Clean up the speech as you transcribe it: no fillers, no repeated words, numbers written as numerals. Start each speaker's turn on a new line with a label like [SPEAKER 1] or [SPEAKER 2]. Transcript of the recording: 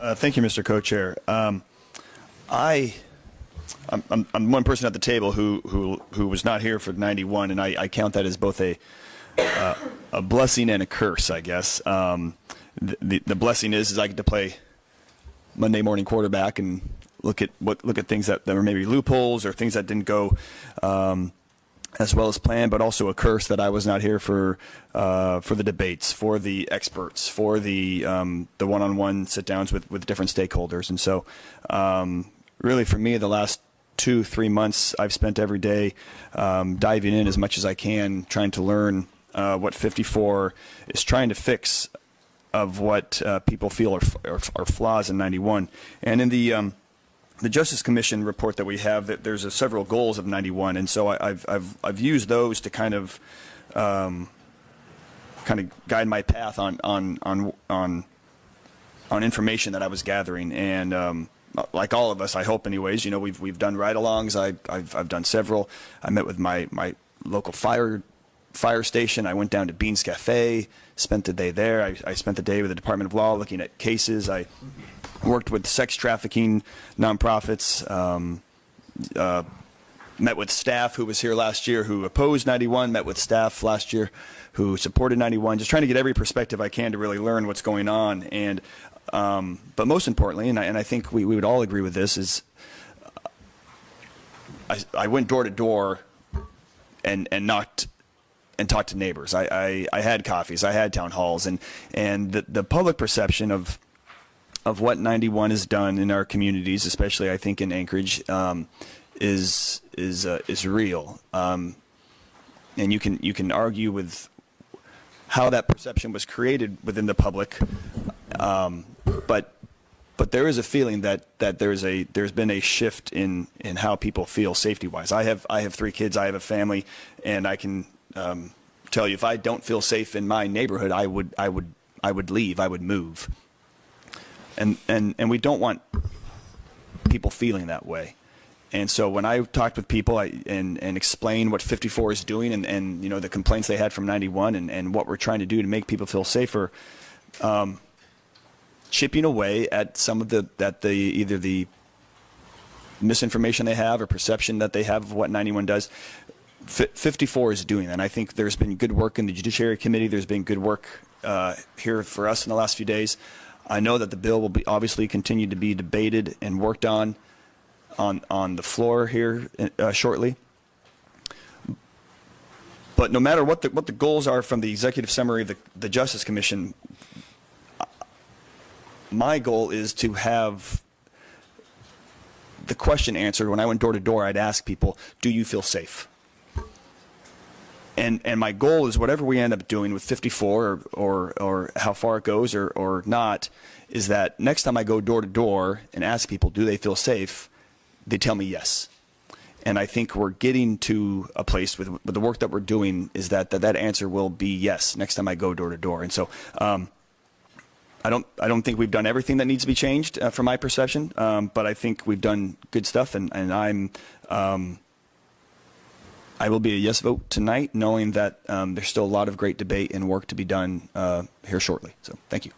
[SPEAKER 1] Thank you, Mr. Co-Chair. I'm one person at the table who was not here for 91, and I count that as both a blessing and a curse, I guess. The blessing is I get to play Monday morning quarterback and look at things that were maybe loopholes or things that didn't go as well as planned, but also a curse that I was not here for the debates, for the experts, for the one-on-one sit-downs with different stakeholders. And so really for me, the last 2-3 months I've spent every day diving in as much as I can, trying to learn what 54 is trying to fix of what people feel are flaws in 91. And in the Justice Commission report that we have, that there's several goals of 91, and so I've used those to kind of guide my path on information that I was gathering. And like all of us, I hope, anyways, you know, we've done ride-alongs. I've done several. I met with my local fire station. I went down to Beans Cafe, spent the day there. I spent the day with the Department of Law looking at cases. I worked with sex trafficking nonprofits, met with staff who was here last year who opposed 91, met with staff last year who supported 91, just trying to get every perspective I can to really learn what's going on. And but most importantly, and I think we would all agree with this, is I went door to door and knocked and talked to neighbors. I had coffees, I had town halls, and the public perception of what 91 has done in our communities, especially I think in Anchorage, is real. And you can argue with how that perception was created within the public, but there is a feeling that there's been a shift in how people feel safety-wise. I have 3 kids, I have a family, and I can tell you, if I don't feel safe in my neighborhood, I would leave, I would move. And we don't want people feeling that way. And so when I talked with people and explained what 54 is doing and you know the complaints they had from 91 and what we're trying to do to make people feel safer, chipping away at some of either the misinformation they have or perception that they have of what 91 does, 54 is doing that. And I think there's been good work in the Judiciary Committee. There's been good work here for us in the last few days. I know that the bill will be obviously continue to be debated and worked on the floor here shortly. But no matter what the goals are from the executive summary of the Justice Commission, my goal is to have the question answered. When I went door to door, I'd ask people, do you feel safe? And my goal is whatever we end up doing with 54 or how far it goes or not, is that next time I go door to door and ask people, do they feel safe, they tell me yes. And I think we're getting to a place with the work that we're doing is that answer will be yes next time I go door to door. And so I don't think we've done everything that needs to be changed from my perception, but I think we've done good stuff, and I will be a yes vote tonight, knowing that there's still a lot of great debate and work to be done here shortly. So thank you.